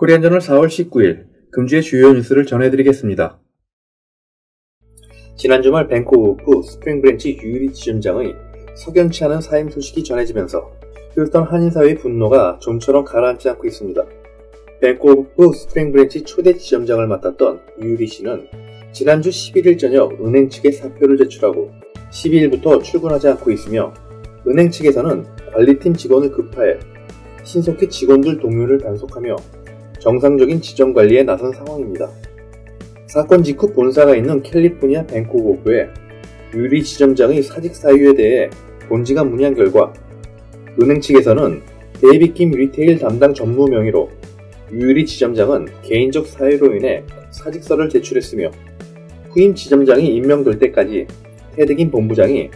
코리안저널 4월 19일 금주의 주요 뉴스를 전해드리겠습니다. 지난 주말 밴쿠버 스프링 브랜치 유리 지점장의 석연치 않은 사임 소식이 전해지면서 휴스턴 한인사회의 분노가 좀처럼 가라앉지 않고 있습니다. 밴쿠버 스프링 브랜치 초대 지점장을 맡았던 유리 씨는 지난주 11일 저녁 은행 측에 사표를 제출하고 12일부터 출근하지 않고 있으며 은행 측에서는 관리팀 직원을 급파해 신속히 직원들 동료를 단속하며 정상적인 지점 관리에 나선 상황입니다. 사건 직후 본사가 있는 캘리포니아 밴쿠버에 유리 지점장의 사직 사유에 대해 본지가 문의한 결과 은행 측에서는 데이빗 김 리테일 담당 전무 명의로 유리 지점장은 개인적 사유로 인해 사직서를 제출했으며 후임 지점장이 임명될 때까지 테드 김 본부장이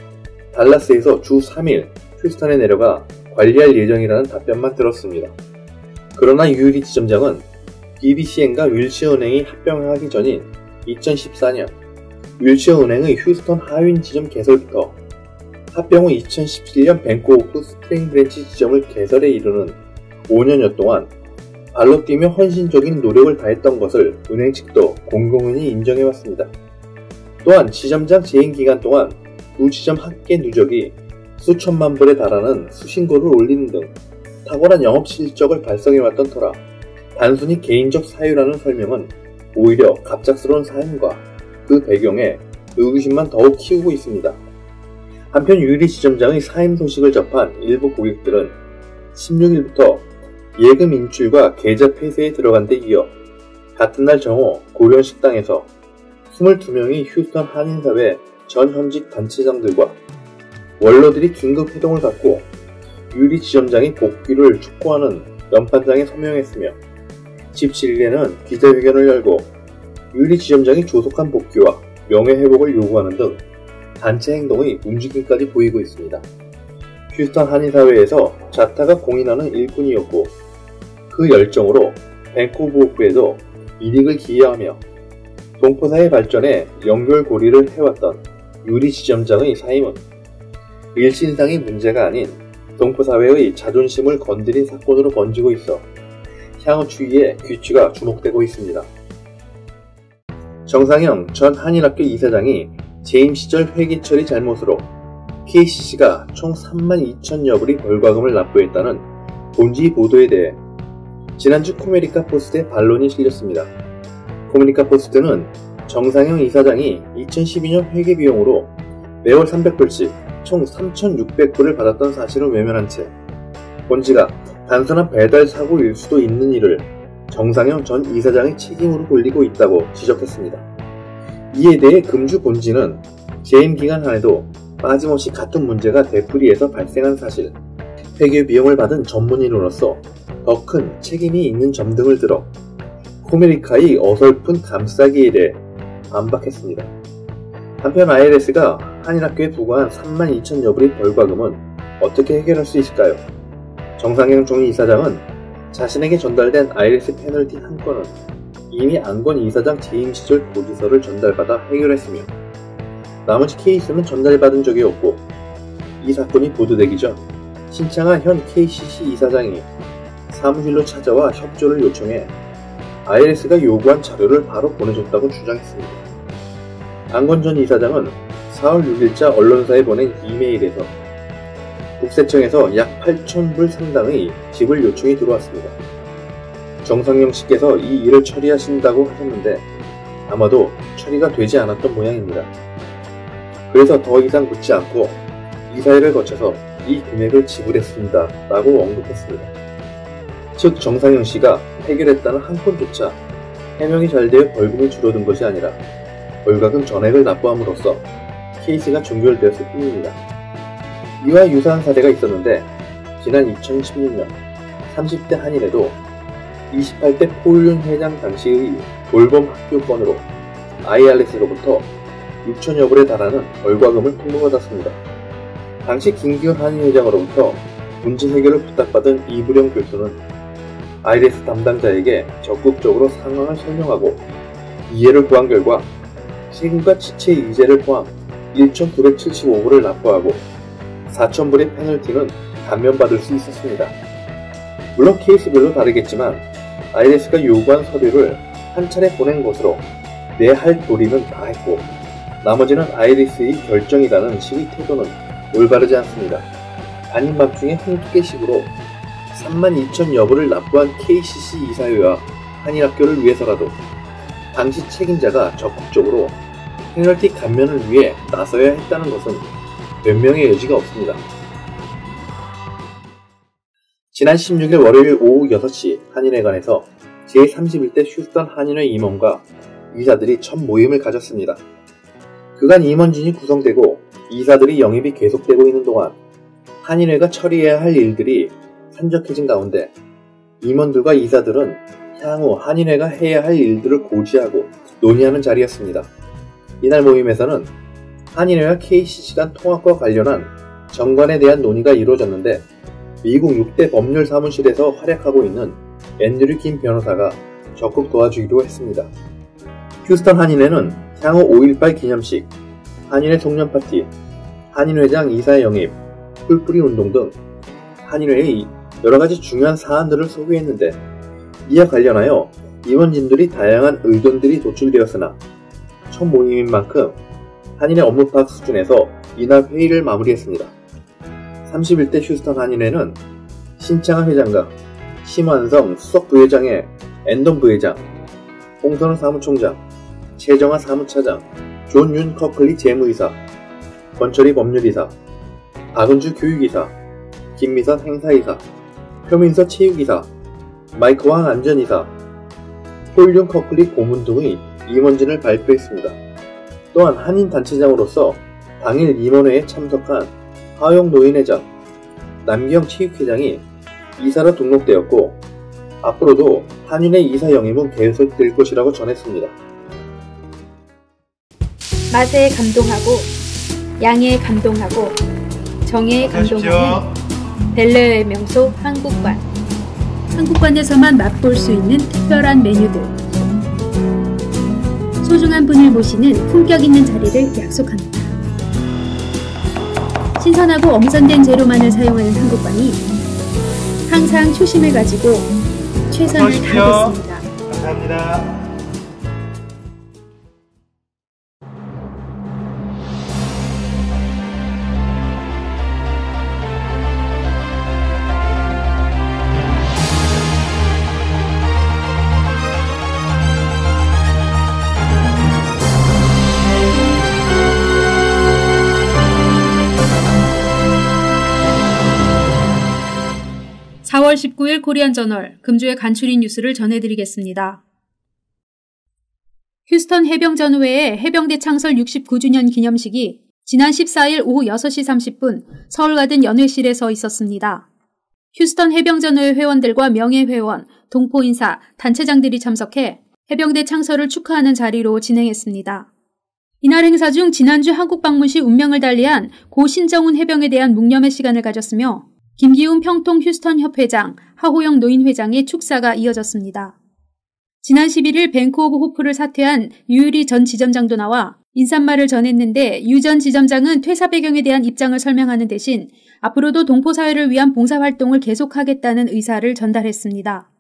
달라스에서 주 3일 휴스턴에 내려가 관리할 예정이라는 답변만 들었습니다. 그러나 유리 지점장은 BBCN과 윌시어은행이 합병하기 전인 2014년 윌시어은행의 휴스턴 하윈 지점 개설부터 합병 후 2017년 밴쿠버 스프링 브랜치 지점을 개설에 이르는 5년여 동안 발로 뛰며 헌신적인 노력을 다했던 것을 은행 측도 공공연히 인정해왔습니다. 또한 지점장 재임 기간 동안 두 지점 합계 누적이 수천만 불에 달하는 수신고를 올리는 등 탁월한 영업 실적을 발성해왔던 터라 단순히 개인적 사유라는 설명은 오히려 갑작스러운 사연과 그 배경에 의구심만 더욱 키우고 있습니다. 한편 유리 지점장의 사임 소식을 접한 일부 고객들은 16일부터 예금 인출과 계좌 폐쇄에 들어간 데 이어 같은 날 정오 고려식당에서 22명의 휴스턴 한인사회 전 현직 단체장들과 원로들이 긴급 회동을 갖고 유리 지점장의 복귀를 촉구하는 연판장에 서명했으며 17일에는 기자회견을 열고 유리 지점장이 조속한 복귀와 명예회복을 요구하는 등 단체 행동의 움직임까지 보이고 있습니다. 휴스턴 한인사회에서 자타가 공인하는 일꾼이었고 그 열정으로 밴쿠버에도 이익을 기여하며 동포사회 발전에 연결고리를 해왔던 유리 지점장의 사임은 일신상의 문제가 아닌 동포사회의 자존심을 건드린 사건으로 번지고 있어 향후 추이에 귀추가 주목되고 있습니다. 정상영 전 한인학교 이사장이 재임 시절 회계 처리 잘못으로 KCC가 총 32,000여 불의 벌과금을 납부했다는 본지 보도에 대해 지난주 코메리카 포스트에 반론이 실렸습니다. 코메리카 포스트는 정상영 이사장이 2012년 회계 비용으로 매월 300불씩 총 3,600불을 받았던 사실을 외면한 채 본지가 단순한 배달 사고일 수도 있는 일을 정상영 전 이사장의 책임으로 돌리고 있다고 지적했습니다. 이에 대해 금주 본지는 재임 기간 안에도 빠짐없이 같은 문제가 되풀이해서 발생한 사실, 회계 비용을 받은 전문인으로서 더 큰 책임이 있는 점 등을 들어 코메리카의 어설픈 감싸기에 대해 반박했습니다. 한편 IRS가 한인학교에 부과한 32,000여 불의 벌과금은 어떻게 해결할 수 있을까요? 정상영 전 이사장은 자신에게 전달된 IRS 페널티 한 건은 이미 안건 이사장 재임 시절 고지서를 전달받아 해결했으며 나머지 케이스는 전달받은 적이 없고 이 사건이 보도되기 전 신창하 현 KCC 이사장이 사무실로 찾아와 협조를 요청해 IRS가 요구한 자료를 바로 보내줬다고 주장했습니다. 안건 전 이사장은 4월 6일자 언론사에 보낸 이메일에서 국세청에서 약 8,000불 상당의 지불 요청이 들어왔습니다. 정상영 씨께서 이 일을 처리하신다고 하셨는데 아마도 처리가 되지 않았던 모양입니다. 그래서 더 이상 묻지 않고 이사회를 거쳐서 이 금액을 지불했습니다 라고 언급했습니다. 즉 정상영 씨가 해결했다는 한 건조차 해명이 잘 되어 벌금이 줄어든 것이 아니라 벌과금 전액을 납부함으로써 케이스가 종결되었을 뿐입니다. 이와 유사한 사례가 있었는데 지난 2016년 30대 한인에도 28대 포윤 회장 당시의 돌봄 학교 건으로 IRS로부터 6천여 불에 달하는 벌과금을 통보받았습니다. 당시 김기현 한인회장으로부터 문제 해결을 부탁받은 이부령 교수는 IRS 담당자에게 적극적으로 상황을 설명하고 이해를 구한 결과 세금과 지체 이자를 포함 1,975불을 납부하고 4,000불의 페널티는 감면받을 수 있었습니다. 물론 케이스별로 다르겠지만 아이리스가 요구한 서류를 한 차례 보낸 것으로 내 할 도리는 다 했고 나머지는 아이리스의 결정이라는 식의 태도는 올바르지 않습니다. 아닌 밤중에 홍두깨식으로 32,000 여부를 납부한 KCC 이사회와 한인학교를 위해서라도 당시 책임자가 적극적으로 페널티 감면을 위해 나서야 했다는 것은 변명의 여지가 없습니다. 지난 16일 월요일 오후 6시 한인회관에서 제31대 휴스턴 한인회 임원과 이사들이 첫 모임을 가졌습니다. 그간 임원진이 구성되고 이사들이 영입이 계속되고 있는 동안 한인회가 처리해야 할 일들이 산적해진 가운데 임원들과 이사들은 향후 한인회가 해야 할 일들을 고지하고 논의하는 자리였습니다. 이날 모임에서는 한인회와 KCC 간 통합과 관련한 정관에 대한 논의가 이루어졌는데 미국 6대 법률 사무실에서 활약하고 있는 앤드류 김 변호사가 적극 도와주기로 했습니다. 휴스턴 한인회는 향후 5.18 기념식, 한인회 송년 파티, 한인회장 이사 영입, 풀뿌리 운동 등 한인회의 여러가지 중요한 사안들을 소개했는데 이와 관련하여 임원진들이 다양한 의견들이 도출되었으나 첫 모임인 만큼 한인회 업무 파악 수준에서 이날 회의를 마무리했습니다. 31대 휴스턴 한인회는 신창하 회장과 심환성 수석 부회장의 앤던 부회장, 홍선호 사무총장, 최정하 사무차장, 존 윤 커클리 재무이사, 권철희 법률이사, 박은주 교육이사, 김미선 행사이사, 표민서 체육이사, 마이크 왕 안전이사, 폴윤 커클리 고문 등의 임원진을 발표했습니다. 또한 한인단체장으로서 당일 임원회에 참석한 하용 노인회장, 남기영 체육회장이 이사로 등록되었고 앞으로도 한인회 이사 영입은 계속될 것이라고 전했습니다. 맛에 감동하고 양에 감동하고 정에 감동하는 벨레의 명소 한국관. 한국관에서만 맛볼 수 있는 특별한 메뉴들. 소중한 분을 모시는 품격 있는 자리를 약속합니다. 신선하고 엄선된 재료만을 사용하는 한국관이 항상 초심을 가지고 최선을 다하겠습니다. 감사합니다. (4월 19일) 코리안저널 금주의 간추린 뉴스를 전해드리겠습니다. 휴스턴 해병전후회의 해병대 창설 69주년 기념식이 지난 14일 오후 6시 30분 서울가든 연회실에서 있었습니다. 휴스턴 해병전후회 회원들과 명예회원, 동포인사, 단체장들이 참석해 해병대 창설을 축하하는 자리로 진행했습니다. 이날 행사 중 지난주 한국 방문 시 운명을 달리한 고 신정훈 해병에 대한 묵념의 시간을 가졌으며 김기훈 평통 휴스턴 협회장, 하호영 노인회장의 축사가 이어졌습니다. 지난 11일 뱅크 오브 호프를 사퇴한 유유리 전 지점장도 나와 인사말을 전했는데 유 전 지점장은 퇴사 배경에 대한 입장을 설명하는 대신 앞으로도 동포사회를 위한 봉사활동을 계속하겠다는 의사를 전달했습니다.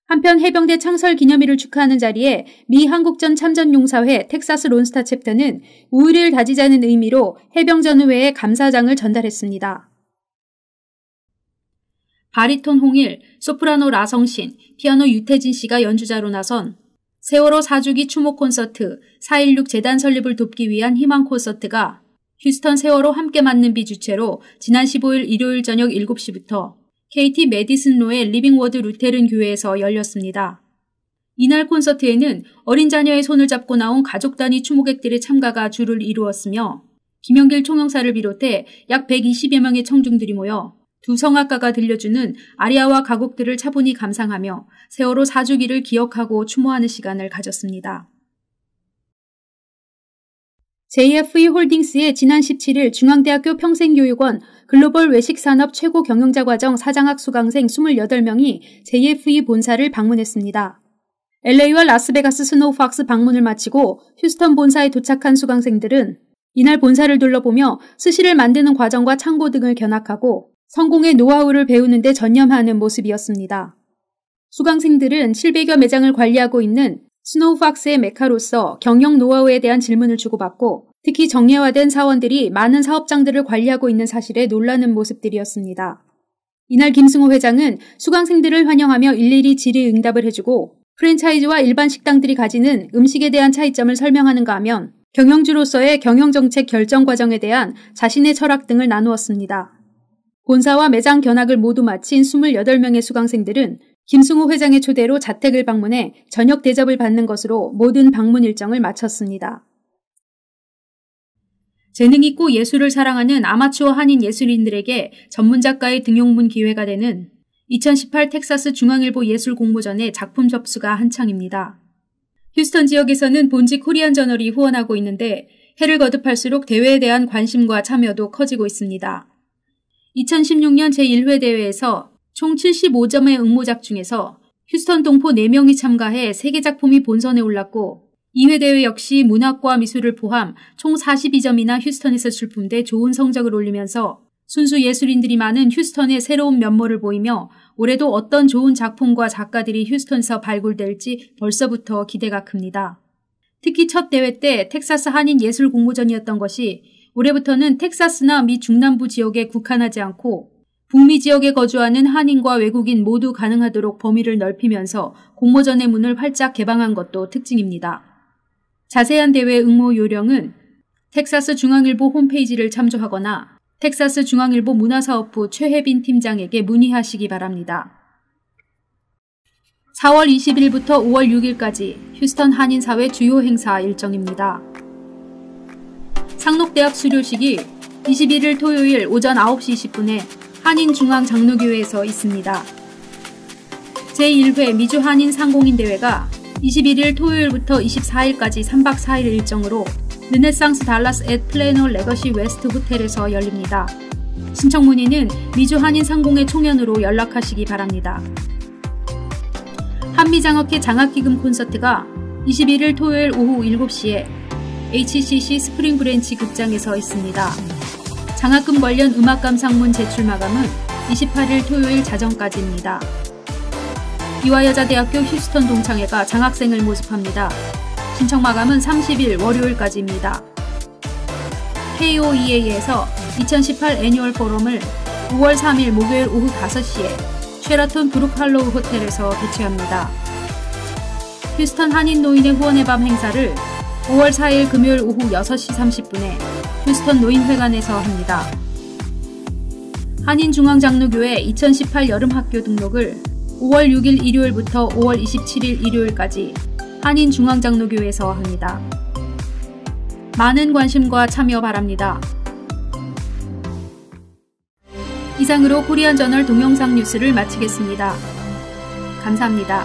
한편 해병대 창설 기념일을 축하하는 자리에 미 한국전 참전용사회 텍사스 론스타 챕터는 우의를 다지자는 의미로 해병전후회에 감사장을 전달했습니다. 바리톤 홍일, 소프라노 라성신, 피아노 유태진 씨가 연주자로 나선 세월호 4주기 추모 콘서트 4.16 재단 설립을 돕기 위한 희망 콘서트가 휴스턴 세월호 함께 맞는 비 주최로 지난 15일 일요일 저녁 7시부터 KT 메디슨로의 리빙워드 루테른 교회에서 열렸습니다. 이날 콘서트에는 어린 자녀의 손을 잡고 나온 가족 단위 추모객들의 참가가 주를 이루었으며 김영길 총영사를 비롯해 약 120여 명의 청중들이 모여 두 성악가가 들려주는 아리아와 가곡들을 차분히 감상하며 세월호 4주기를 기억하고 추모하는 시간을 가졌습니다. JFE 홀딩스의 지난 17일 중앙대학교 평생교육원 글로벌 외식산업 최고 경영자 과정 사장학 수강생 28명이 JFE 본사를 방문했습니다. LA와 라스베가스 스노우팍스 방문을 마치고 휴스턴 본사에 도착한 수강생들은 이날 본사를 둘러보며 스시를 만드는 과정과 창고 등을 견학하고 성공의 노하우를 배우는 데 전념하는 모습이었습니다. 수강생들은 700여 매장을 관리하고 있는 스노우팍스의 메카로서 경영 노하우에 대한 질문을 주고받고 특히 정예화된 사원들이 많은 사업장들을 관리하고 있는 사실에 놀라는 모습들이었습니다. 이날 김승호 회장은 수강생들을 환영하며 일일이 질의응답을 해주고 프랜차이즈와 일반 식당들이 가지는 음식에 대한 차이점을 설명하는가 하면 경영주로서의 경영정책 결정 과정에 대한 자신의 철학 등을 나누었습니다. 본사와 매장 견학을 모두 마친 28명의 수강생들은 김승호 회장의 초대로 자택을 방문해 저녁 대접을 받는 것으로 모든 방문 일정을 마쳤습니다. 재능 있고 예술을 사랑하는 아마추어 한인 예술인들에게 전문작가의 등용문 기회가 되는 2018 텍사스 중앙일보 예술공모전의 작품 접수가 한창입니다. 휴스턴 지역에서는 본지 코리안 저널이 후원하고 있는데 해를 거듭할수록 대회에 대한 관심과 참여도 커지고 있습니다. 2016년 제1회 대회에서 총 75점의 응모작 중에서 휴스턴 동포 4명이 참가해 3개 작품이 본선에 올랐고 2회 대회 역시 문학과 미술을 포함 총 42점이나 휴스턴에서 출품돼 좋은 성적을 올리면서 순수 예술인들이 많은 휴스턴의 새로운 면모를 보이며 올해도 어떤 좋은 작품과 작가들이 휴스턴에서 발굴될지 벌써부터 기대가 큽니다. 특히 첫 대회 때 텍사스 한인 예술 공모전이었던 것이 올해부터는 텍사스나 미 중남부 지역에 국한하지 않고 북미 지역에 거주하는 한인과 외국인 모두 가능하도록 범위를 넓히면서 공모전의 문을 활짝 개방한 것도 특징입니다. 자세한 대회 응모 요령은 텍사스 중앙일보 홈페이지를 참조하거나 텍사스 중앙일보 문화사업부 최혜빈 팀장에게 문의하시기 바랍니다. 4월 20일부터 5월 6일까지 휴스턴 한인사회 주요 행사 일정입니다. 상록대학 수료식이 21일 토요일 오전 9시 20분에 한인중앙장로교회에서 있습니다. 제1회 미주 한인 상공인 대회가 21일 토요일부터 24일까지 3박 4일 일정으로 르네상스 달라스 앳 플래너 레거시 웨스트 호텔에서 열립니다. 신청 문의는 미주 한인 상공회 총연으로 연락하시기 바랍니다. 한미장학회 장학기금 콘서트가 21일 토요일 오후 7시에 HCC 스프링 브랜치 극장에서 있습니다. 장학금 관련 음악 감상문 제출 마감은 28일 토요일 자정까지입니다. 이화여자대학교 휴스턴 동창회가 장학생을 모집합니다. 신청 마감은 30일 월요일까지입니다. KOEA에서 2018 애니얼 포럼을 5월 3일 목요일 오후 5시에 쉐라톤 브룩할로우 호텔에서 개최합니다. 휴스턴 한인노인의 후원의 밤 행사를 5월 4일 금요일 오후 6시 30분에 휴스턴 노인회관에서 합니다. 한인중앙장로교회 2018 여름학교 등록을 5월 6일 일요일부터 5월 27일 일요일까지 한인중앙장로교회에서 합니다. 많은 관심과 참여 바랍니다. 이상으로 코리안저널 동영상 뉴스를 마치겠습니다. 감사합니다.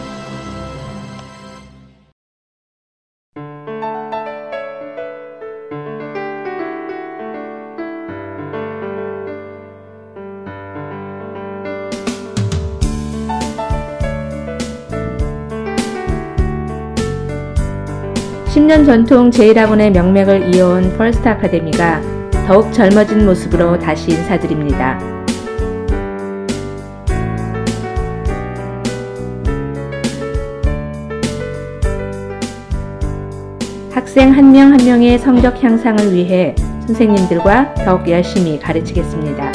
(10년) 전통 제1학원의 명맥을 이어온 퍼스트 아카데미가 더욱 젊어진 모습으로 다시 인사드립니다. 학생 한 명 한 명의 성적 향상을 위해 선생님들과 더욱 열심히 가르치겠습니다.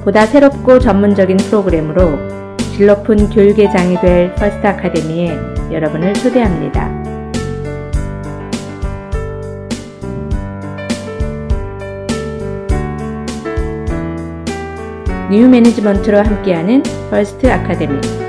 보다 새롭고 전문적인 프로그램으로 질 높은 교육의 장이 될 퍼스트 아카데미에 여러분을 초대합니다. 뉴 매니지먼트로 함께하는 퍼스트 아카데미.